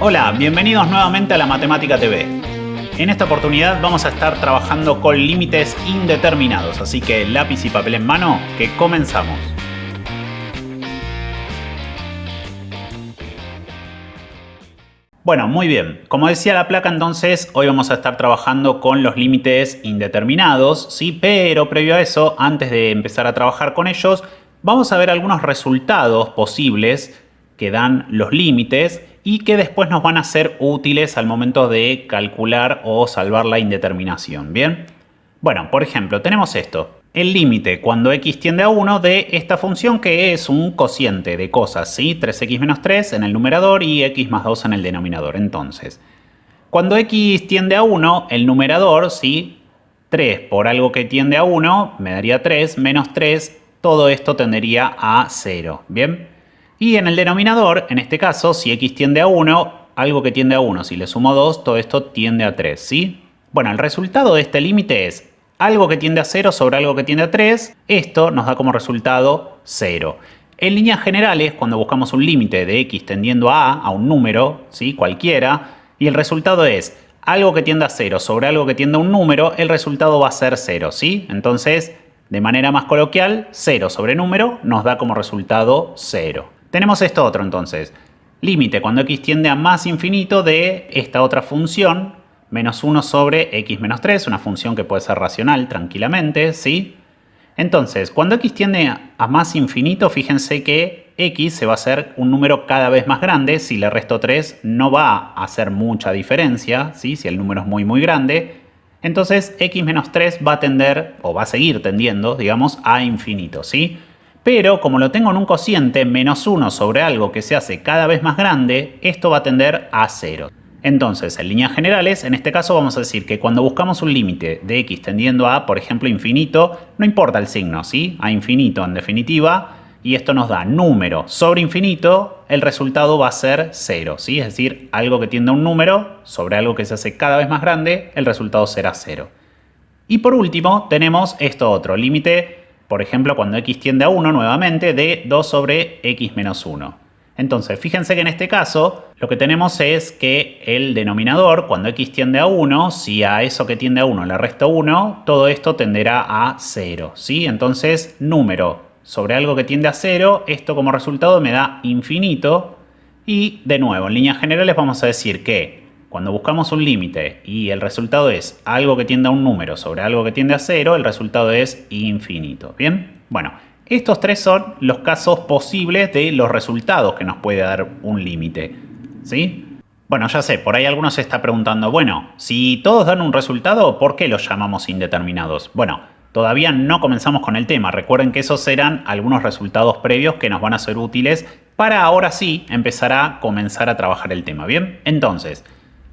Hola, bienvenidos nuevamente a la Matemática TV. En esta oportunidad vamos a estar trabajando con límites indeterminados, así que lápiz y papel en mano, que comenzamos. Bueno, muy bien. Como decía la placa, entonces, hoy vamos a estar trabajando con los límites indeterminados, ¿sí? Pero previo a eso, antes de empezar a trabajar con ellos, vamos a ver algunos resultados posibles que dan los límites y que después nos van a ser útiles al momento de calcular o salvar la indeterminación, ¿bien? Bueno, por ejemplo, tenemos esto. El límite cuando x tiende a 1 de esta función que es un cociente de cosas, ¿sí? 3x menos 3 en el numerador y x más 2 en el denominador. Entonces, cuando x tiende a 1, el numerador, ¿sí? 3 por algo que tiende a 1 me daría 3, menos 3, todo esto tendería a 0, ¿bien? Y en el denominador, en este caso, si x tiende a 1, algo que tiende a 1, si le sumo 2, todo esto tiende a 3, ¿sí? Bueno, el resultado de este límite es algo que tiende a 0 sobre algo que tiende a 3. Esto nos da como resultado 0. En líneas generales, cuando buscamos un límite de x tendiendo a un número, ¿sí? Cualquiera, y el resultado es algo que tiende a 0 sobre algo que tiende a un número, el resultado va a ser 0, ¿sí? Entonces, de manera más coloquial, 0 sobre número nos da como resultado 0. Tenemos esto otro entonces. Límite cuando x tiende a más infinito de esta otra función, menos 1 sobre x menos 3, una función que puede ser racional tranquilamente, ¿sí? Entonces, cuando x tiende a más infinito, fíjense que x se va a hacer un número cada vez más grande. Si le resto 3 no va a hacer mucha diferencia, ¿sí? Si el número es muy grande. Entonces x menos 3 va a tender, o va a seguir tendiendo, digamos, a infinito, ¿sí? Pero como lo tengo en un cociente menos 1 sobre algo que se hace cada vez más grande, esto va a tender a 0. Entonces, en líneas generales, en este caso vamos a decir que cuando buscamos un límite de x tendiendo a, por ejemplo, infinito, no importa el signo, ¿sí? A infinito en definitiva, y esto nos da número sobre infinito, el resultado va a ser 0, ¿sí? Es decir, algo que tiende a un número sobre algo que se hace cada vez más grande, el resultado será 0. Y por último, tenemos esto otro, límite, por ejemplo, cuando x tiende a 1 nuevamente, de 2 sobre x menos 1. Entonces, fíjense que en este caso lo que tenemos es que el denominador, cuando x tiende a 1, si a eso que tiende a 1 le resto 1, todo esto tenderá a 0, ¿sí? Entonces, número sobre algo que tiende a 0, esto como resultado me da infinito. Y de nuevo, en líneas generales vamos a decir que cuando buscamos un límite y el resultado es algo que tiende a un número sobre algo que tiende a 0, el resultado es infinito, ¿bien? Bueno, estos tres son los casos posibles de los resultados que nos puede dar un límite, ¿sí? Bueno, ya sé, por ahí algunos se está preguntando, bueno, si todos dan un resultado, ¿por qué los llamamos indeterminados? Bueno, todavía no comenzamos con el tema. Recuerden que esos eran algunos resultados previos que nos van a ser útiles para ahora sí empezar a comenzar a trabajar el tema, ¿bien? Entonces,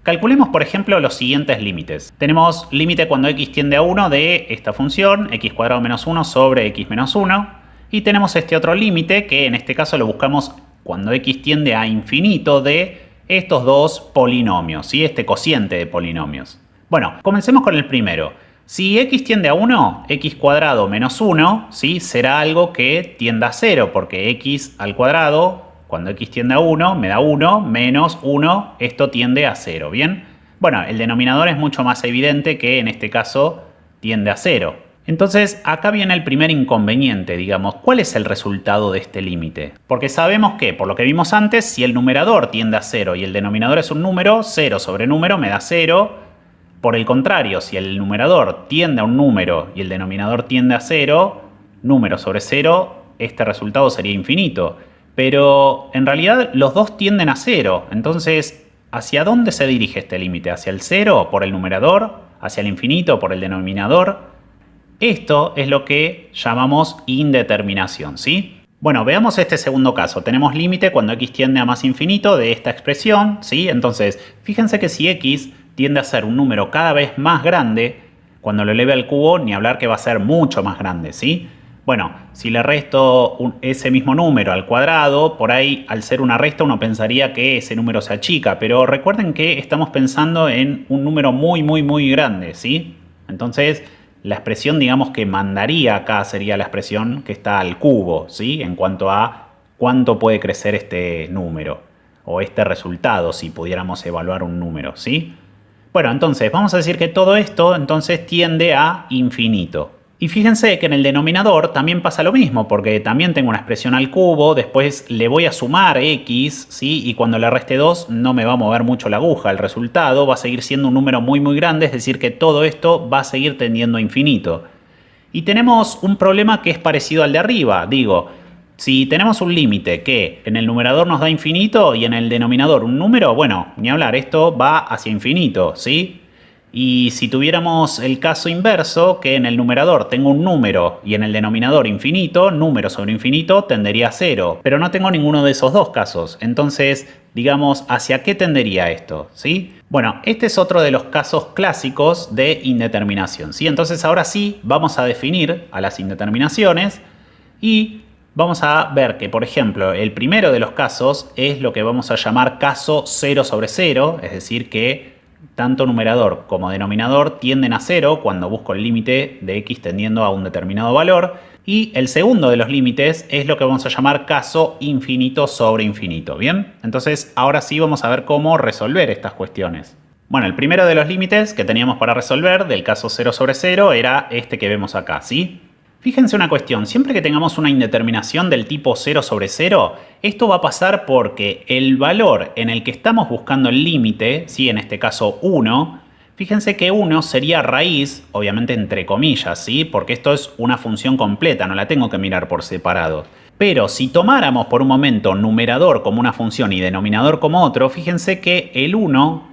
calculemos, por ejemplo, los siguientes límites. Tenemos límite cuando x tiende a 1 de esta función, x cuadrado menos 1 sobre x menos 1. Y tenemos este otro límite que en este caso lo buscamos cuando x tiende a infinito de estos dos polinomios, ¿sí? Este cociente de polinomios. Bueno, comencemos con el primero. Si x tiende a 1, x cuadrado menos 1, ¿sí? Será algo que tienda a 0, porque x al cuadrado, cuando x tiende a 1, me da 1, menos 1, esto tiende a 0, ¿bien? Bueno, el denominador es mucho más evidente que en este caso tiende a 0. Entonces, acá viene el primer inconveniente, digamos. ¿Cuál es el resultado de este límite? Porque sabemos que, por lo que vimos antes, si el numerador tiende a 0 y el denominador es un número, 0 sobre número me da 0. Por el contrario, si el numerador tiende a un número y el denominador tiende a 0, número sobre 0, este resultado sería infinito. Pero en realidad los dos tienden a 0. Entonces, ¿hacia dónde se dirige este límite? ¿Hacia el 0 por el numerador? ¿Hacia el infinito por el denominador? Esto es lo que llamamos indeterminación, ¿sí? Bueno, veamos este segundo caso. Tenemos límite cuando x tiende a más infinito de esta expresión, ¿sí? Entonces, fíjense que si x tiende a ser un número cada vez más grande, cuando lo eleve al cubo, ni hablar que va a ser mucho más grande, ¿sí? Bueno, si le resto ese mismo número al cuadrado, por ahí al ser una resta uno pensaría que ese número se achica, pero recuerden que estamos pensando en un número muy grande, ¿sí? Entonces, la expresión, digamos, que mandaría acá sería la expresión que está al cubo, ¿sí? En cuanto a cuánto puede crecer este número o este resultado si pudiéramos evaluar un número, ¿sí? Bueno, entonces vamos a decir que todo esto entonces tiende a infinito. Y fíjense que en el denominador también pasa lo mismo, porque también tengo una expresión al cubo, después le voy a sumar x, ¿sí? Y cuando le reste 2 no me va a mover mucho la aguja, el resultado va a seguir siendo un número muy grande, es decir que todo esto va a seguir tendiendo a infinito. Y tenemos un problema que es parecido al de arriba, digo, si tenemos un límite que en el numerador nos da infinito y en el denominador un número, bueno, ni hablar, esto va hacia infinito, ¿sí? Y si tuviéramos el caso inverso, que en el numerador tengo un número y en el denominador infinito, número sobre infinito tendería a 0. Pero no tengo ninguno de esos dos casos. Entonces, digamos, ¿hacia qué tendería esto? ¿Sí? Bueno, este es otro de los casos clásicos de indeterminación, ¿sí? Entonces ahora sí vamos a definir a las indeterminaciones y vamos a ver que, por ejemplo, el primero de los casos es lo que vamos a llamar caso 0 sobre 0, es decir que tanto numerador como denominador tienden a 0 cuando busco el límite de x tendiendo a un determinado valor. Y el segundo de los límites es lo que vamos a llamar caso infinito sobre infinito. ¿Bien? Entonces ahora sí vamos a ver cómo resolver estas cuestiones. Bueno, el primero de los límites que teníamos para resolver del caso 0 sobre 0 era este que vemos acá, ¿sí? Fíjense una cuestión, siempre que tengamos una indeterminación del tipo 0 sobre 0, esto va a pasar porque el valor en el que estamos buscando el límite, ¿sí? En este caso 1, fíjense que 1 sería raíz, obviamente entre comillas, ¿sí? Porque esto es una función completa, no la tengo que mirar por separado. Pero si tomáramos por un momento numerador como una función y denominador como otro, fíjense que el 1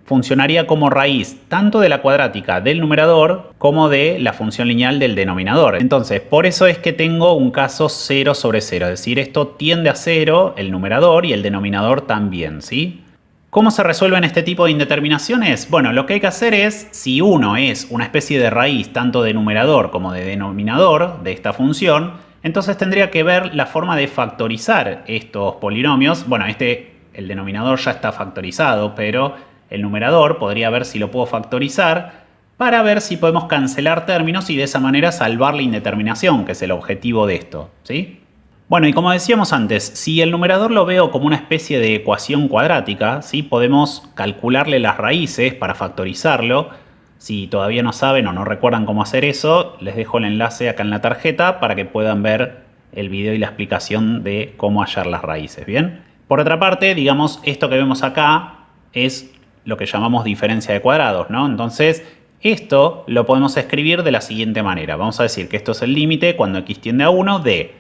funcionaría como raíz tanto de la cuadrática del numerador como de la función lineal del denominador. Entonces, por eso es que tengo un caso 0 sobre 0, es decir, esto tiende a 0 el numerador y el denominador también, ¿sí? ¿Cómo se resuelven este tipo de indeterminaciones? Bueno, lo que hay que hacer es, si 1 es una especie de raíz tanto de numerador como de denominador de esta función, entonces tendría que ver la forma de factorizar estos polinomios. Bueno, el denominador ya está factorizado, pero el numerador podría ver si lo puedo factorizar para ver si podemos cancelar términos y de esa manera salvar la indeterminación, que es el objetivo de esto, ¿sí? Bueno, y como decíamos antes, si el numerador lo veo como una especie de ecuación cuadrática, ¿sí? Podemos calcularle las raíces para factorizarlo. Si todavía no saben o no recuerdan cómo hacer eso, les dejo el enlace acá en la tarjeta para que puedan ver el video y la explicación de cómo hallar las raíces, ¿bien? Por otra parte, digamos, esto que vemos acá es lo que llamamos diferencia de cuadrados, ¿no? Entonces, esto lo podemos escribir de la siguiente manera. Vamos a decir que esto es el límite cuando x tiende a 1 de...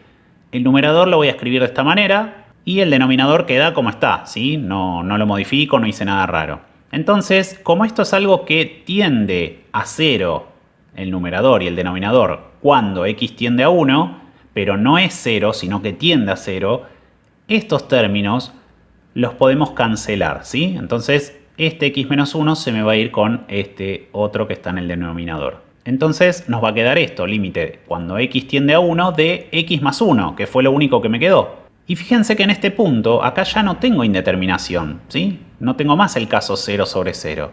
El numerador lo voy a escribir de esta manera y el denominador queda como está, ¿sí? No lo modifico, no hice nada raro. Entonces, como esto es algo que tiende a 0, el numerador y el denominador, cuando x tiende a 1, pero no es 0, sino que tiende a 0, estos términos los podemos cancelar, ¿sí? Entonces, este x menos 1 se me va a ir con este otro que está en el denominador. Entonces nos va a quedar esto, límite cuando x tiende a 1 de x más 1, que fue lo único que me quedó. Y fíjense que en este punto, acá ya no tengo indeterminación, ¿sí? No tengo más el caso 0 sobre 0.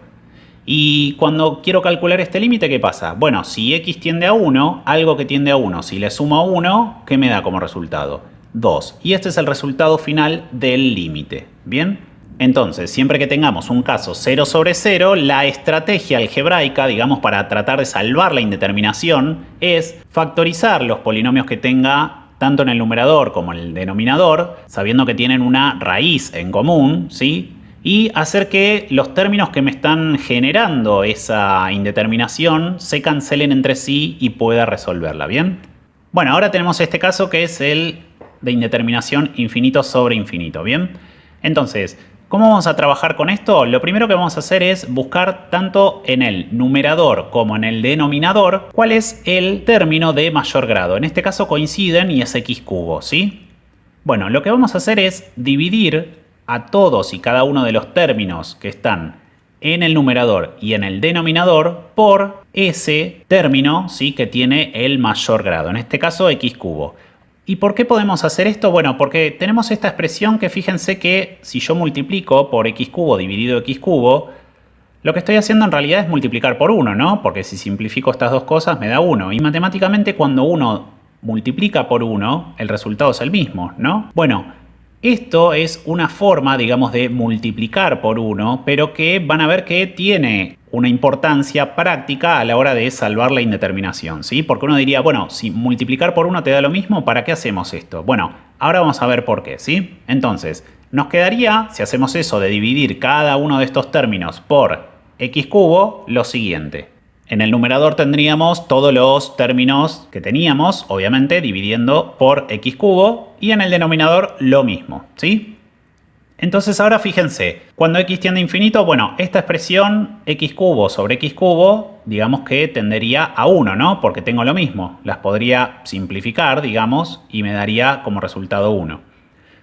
Y cuando quiero calcular este límite, ¿qué pasa? Bueno, si x tiende a 1, algo que tiende a 1, si le sumo a 1, ¿qué me da como resultado? 2. Y este es el resultado final del límite, ¿bien? Entonces, siempre que tengamos un caso 0 sobre 0, la estrategia algebraica, digamos, para tratar de salvar la indeterminación, es factorizar los polinomios que tenga tanto en el numerador como en el denominador, sabiendo que tienen una raíz en común, ¿sí? Y hacer que los términos que me están generando esa indeterminación se cancelen entre sí y pueda resolverla, ¿bien? Bueno, ahora tenemos este caso que es el de indeterminación infinito sobre infinito, ¿bien? Entonces, ¿cómo vamos a trabajar con esto? Lo primero que vamos a hacer es buscar tanto en el numerador como en el denominador cuál es el término de mayor grado. En este caso coinciden y es x cubo, ¿sí? Bueno, lo que vamos a hacer es dividir a todos y cada uno de los términos que están en el numerador y en el denominador por ese término, ¿sí? Que tiene el mayor grado. En este caso x cubo. ¿Y por qué podemos hacer esto? Bueno, porque tenemos esta expresión que fíjense que si yo multiplico por x cubo dividido x cubo, lo que estoy haciendo en realidad es multiplicar por 1, ¿no? Porque si simplifico estas dos cosas me da 1. Y matemáticamente cuando uno multiplica por 1, el resultado es el mismo, ¿no? Bueno, Esto es una forma, digamos, de multiplicar por 1, pero que van a ver que tiene una importancia práctica a la hora de salvar la indeterminación, ¿sí? Porque uno diría, bueno, si multiplicar por 1 te da lo mismo, ¿para qué hacemos esto? Bueno, ahora vamos a ver por qué, ¿sí? Entonces, nos quedaría, si hacemos eso de dividir cada uno de estos términos por x cubo, lo siguiente. En el numerador tendríamos todos los términos que teníamos, obviamente, dividiendo por x cubo, y en el denominador lo mismo, ¿sí? Entonces ahora fíjense, cuando x tiende a infinito, bueno, esta expresión x cubo sobre x cubo, digamos que tendería a 1, ¿no? Porque tengo lo mismo. Las podría simplificar, digamos, y me daría como resultado 1.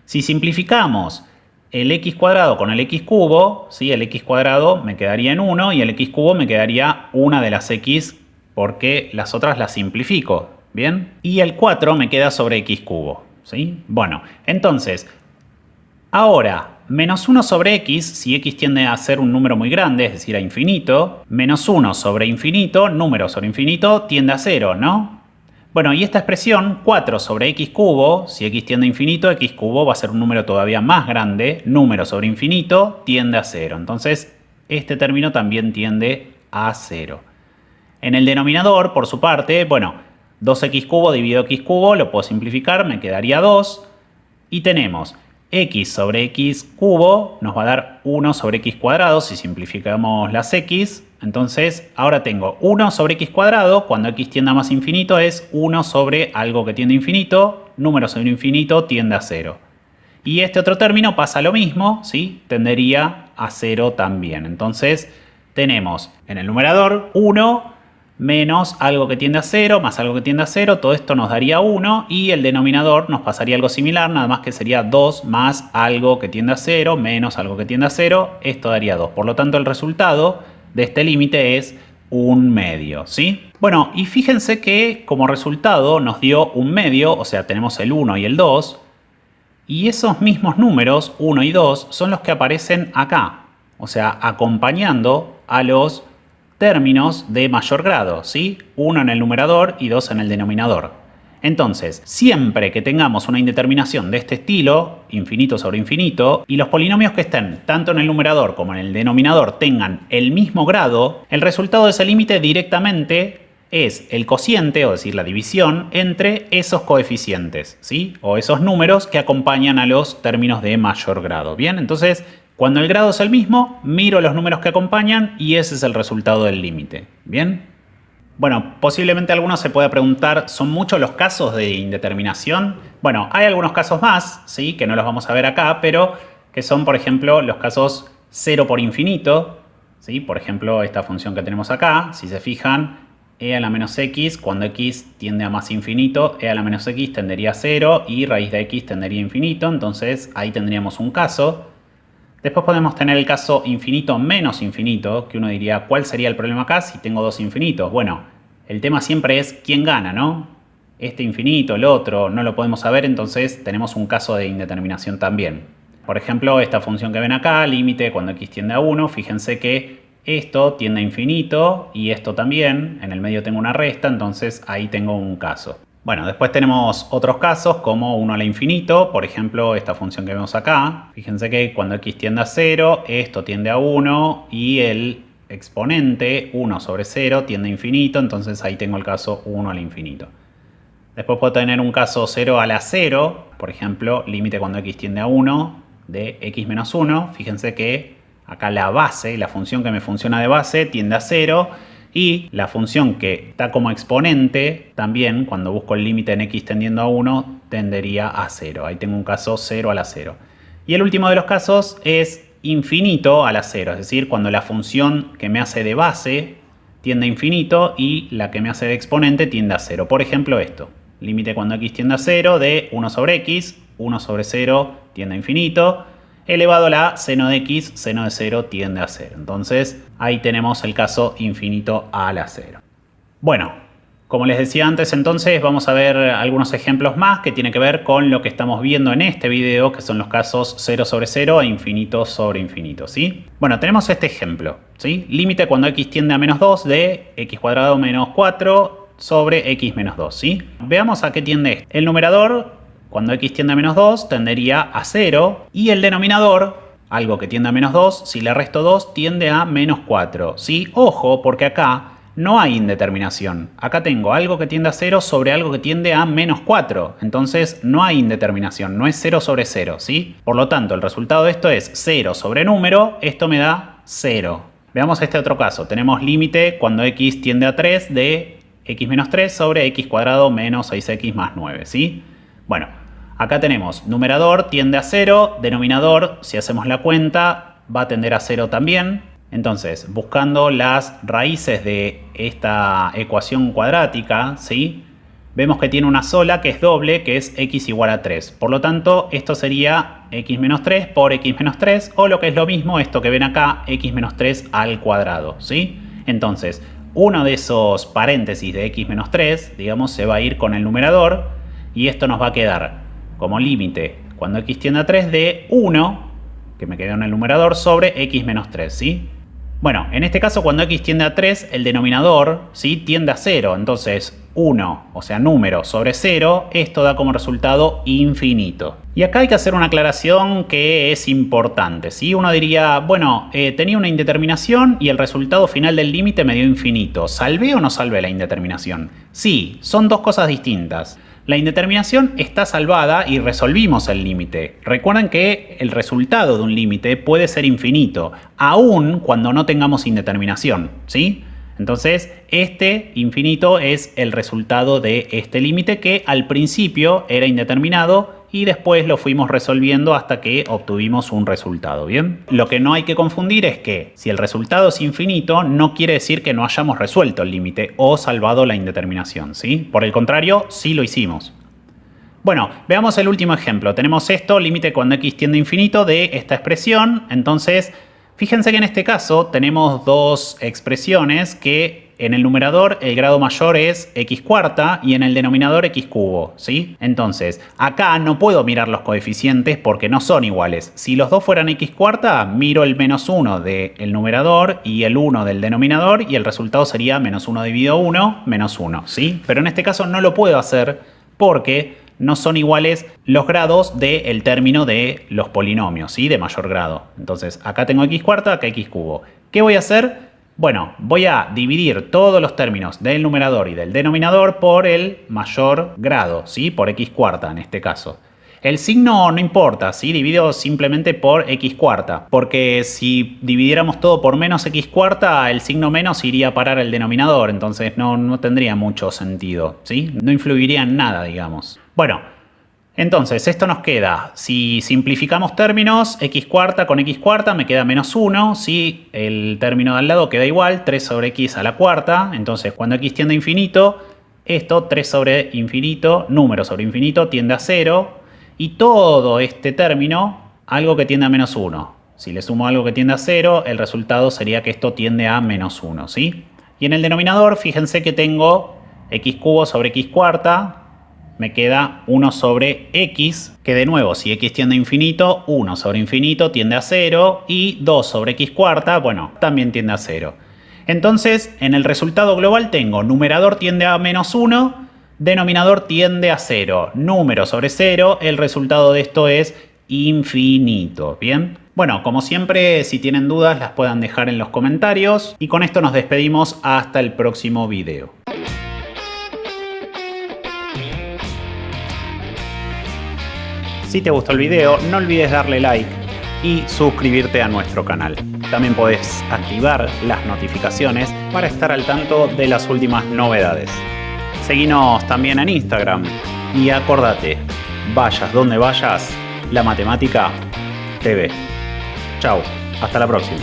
Si simplificamos el x cuadrado con el x cubo, ¿sí? El x cuadrado me quedaría en 1 y el x cubo me quedaría una de las x porque las otras las simplifico, ¿bien? Y el 4 me queda sobre x cubo, ¿sí? Bueno, entonces, ahora, menos 1 sobre x, si x tiende a ser un número muy grande, es decir, a infinito, menos 1 sobre infinito, número sobre infinito, tiende a 0, ¿no? Bueno, y esta expresión, 4 sobre x cubo, si x tiende a infinito, x cubo va a ser un número todavía más grande, número sobre infinito, tiende a 0. Entonces, este término también tiende a 0. En el denominador, por su parte, bueno, 2x cubo dividido x cubo, lo puedo simplificar, me quedaría 2. Y tenemos x sobre x cubo nos va a dar 1 sobre x cuadrado si simplificamos las x. Entonces ahora tengo 1 sobre x cuadrado, cuando x tiende a más infinito es 1 sobre algo que tiende a infinito, número sobre infinito tiende a 0. Y este otro término pasa lo mismo, ¿sí? Tendería a 0 también. Entonces tenemos en el numerador 1 menos algo que tiende a 0, más algo que tiende a 0, todo esto nos daría 1 y el denominador nos pasaría algo similar, nada más que sería 2 más algo que tiende a 0 menos algo que tiende a 0, esto daría 2. Por lo tanto, el resultado de este límite es 1/2, ¿sí? Bueno, y fíjense que como resultado nos dio 1/2, o sea, tenemos el 1 y el 2, y esos mismos números, 1 y 2, son los que aparecen acá, o sea, acompañando a los términos de mayor grado, ¿sí? 1 en el numerador y 2 en el denominador. Entonces, siempre que tengamos una indeterminación de este estilo, infinito sobre infinito, y los polinomios que estén tanto en el numerador como en el denominador tengan el mismo grado, el resultado de ese límite directamente es el cociente, o decir, la división, entre esos coeficientes, ¿sí? O esos números que acompañan a los términos de mayor grado. Bien, entonces, cuando el grado es el mismo, miro los números que acompañan y ese es el resultado del límite. ¿Bien? Bueno, posiblemente alguno se pueda preguntar, ¿son muchos los casos de indeterminación? Bueno, hay algunos casos más, ¿sí? Que no los vamos a ver acá, pero que son, por ejemplo, los casos 0 por infinito, ¿sí? Por ejemplo, esta función que tenemos acá, si se fijan, e a la menos x, cuando x tiende a más infinito, e a la menos x tendería a 0 y raíz de x tendería a infinito, entonces ahí tendríamos un caso. Después podemos tener el caso infinito menos infinito, que uno diría, ¿cuál sería el problema acá si tengo dos infinitos? Bueno, el tema siempre es quién gana, ¿no? Este infinito, el otro, no lo podemos saber, entonces tenemos un caso de indeterminación también. Por ejemplo, esta función que ven acá, límite cuando x tiende a 1, fíjense que esto tiende a infinito y esto también, en el medio tengo una resta, entonces ahí tengo un caso. Bueno, después tenemos otros casos como 1 al infinito, por ejemplo, esta función que vemos acá. Fíjense que cuando x tiende a 0, esto tiende a 1 y el exponente 1 sobre 0 tiende a infinito, entonces ahí tengo el caso 1 al infinito. Después puedo tener un caso 0 a la 0, por ejemplo, límite cuando x tiende a 1 de x menos 1. Fíjense que acá la base, la función que me funciona de base, tiende a 0. Y la función que está como exponente, también cuando busco el límite en x tendiendo a 1, tendería a 0. Ahí tengo un caso 0 a la 0. Y el último de los casos es infinito a la 0. Es decir, cuando la función que me hace de base tiende a infinito y la que me hace de exponente tiende a 0. Por ejemplo esto. Límite cuando x tiende a 0 de 1 sobre x. 1 sobre 0 tiende a infinito. Elevado a la seno de x, seno de 0 tiende a 0. Entonces, ahí tenemos el caso infinito a la 0. Bueno, como les decía antes, entonces vamos a ver algunos ejemplos más que tienen que ver con lo que estamos viendo en este video, que son los casos 0 sobre 0 e infinito sobre infinito, ¿sí? Bueno, tenemos este ejemplo, ¿sí? Límite cuando x tiende a menos 2 de x cuadrado menos 4 sobre x menos 2, ¿sí? Veamos a qué tiende esto. El numerador, cuando x tiende a menos 2, tendería a 0. Y el denominador, algo que tiende a menos 2, si le resto 2, tiende a menos 4. ¿Sí? Ojo, porque acá no hay indeterminación. Acá tengo algo que tiende a 0 sobre algo que tiende a menos 4. Entonces no hay indeterminación, no es 0 sobre 0. ¿Sí? Por lo tanto, el resultado de esto es 0 sobre número. Esto me da 0. Veamos este otro caso. Tenemos límite cuando x tiende a 3 de x menos 3 sobre x cuadrado menos 6x más 9. ¿Sí? Bueno, acá tenemos numerador tiende a 0, denominador, si hacemos la cuenta, va a tender a 0 también. Entonces, buscando las raíces de esta ecuación cuadrática, ¿sí? Vemos que tiene una sola que es doble, que es x igual a 3. Por lo tanto, esto sería x menos 3 por x menos 3, o lo que es lo mismo, esto que ven acá, x menos 3 al cuadrado, ¿sí? Entonces, uno de esos paréntesis de x menos 3, digamos, se va a ir con el numerador, y esto nos va a quedar como límite, cuando x tiende a 3, de 1, que me quedó en el numerador, sobre x menos 3, ¿sí? Bueno, en este caso cuando x tiende a 3, el denominador, ¿sí?, tiende a 0. Entonces 1, o sea número sobre 0, esto da como resultado infinito. Y acá hay que hacer una aclaración que es importante, ¿sí? Uno diría, bueno, tenía una indeterminación y el resultado final del límite me dio infinito. ¿Salvé o no salvé la indeterminación? Sí, son dos cosas distintas. La indeterminación está salvada y resolvimos el límite. Recuerden que el resultado de un límite puede ser infinito, aun cuando no tengamos indeterminación, ¿sí? Entonces, este infinito es el resultado de este límite que al principio era indeterminado y después lo fuimos resolviendo hasta que obtuvimos un resultado, ¿bien? Lo que no hay que confundir es que si el resultado es infinito, no quiere decir que no hayamos resuelto el límite o salvado la indeterminación, ¿sí? Por el contrario, sí lo hicimos. Bueno, veamos el último ejemplo. Tenemos esto, límite cuando x tiende a infinito de esta expresión. Entonces, fíjense que en este caso tenemos dos expresiones que en el numerador el grado mayor es x cuarta y en el denominador x cubo, ¿sí? Entonces, acá no puedo mirar los coeficientes porque no son iguales. Si los dos fueran x cuarta, miro el menos 1 del numerador y el 1 del denominador y el resultado sería menos 1 dividido 1, menos 1, ¿sí? Pero en este caso no lo puedo hacer porque no son iguales los grados del término de los polinomios, ¿sí?, de mayor grado. Entonces, acá tengo x cuarta, acá x cubo. ¿Qué voy a hacer? Bueno, voy a dividir todos los términos del numerador y del denominador por el mayor grado, ¿sí?, por x cuarta en este caso. El signo no importa, ¿sí? Divido simplemente por x cuarta, porque si dividiéramos todo por menos x cuarta, el signo menos iría a parar al denominador, entonces no tendría mucho sentido, ¿sí? No influiría en nada, digamos. Bueno, entonces esto nos queda, si simplificamos términos, x cuarta con x cuarta me queda menos 1, ¿sí? El término de al lado queda igual, 3 sobre x a la cuarta, entonces cuando x tiende a infinito, esto 3 sobre infinito, número sobre infinito, tiende a 0, y todo este término, algo que tiende a menos 1. Si le sumo algo que tiende a 0, el resultado sería que esto tiende a menos 1, ¿sí? Y en el denominador, fíjense que tengo x cubo sobre x cuarta, me queda 1 sobre x, que de nuevo, si x tiende a infinito, 1 sobre infinito tiende a 0, y 2 sobre x cuarta, bueno, también tiende a 0. Entonces, en el resultado global tengo numerador tiende a menos 1, denominador tiende a 0, número sobre 0, el resultado de esto es infinito, ¿bien? Bueno, como siempre, si tienen dudas las puedan dejar en los comentarios, y con esto nos despedimos hasta el próximo video. Si te gustó el video, no olvides darle like y suscribirte a nuestro canal. También podés activar las notificaciones para estar al tanto de las últimas novedades. Seguinos también en Instagram y acordate, vayas donde vayas, la matemática te ve. Chau, hasta la próxima.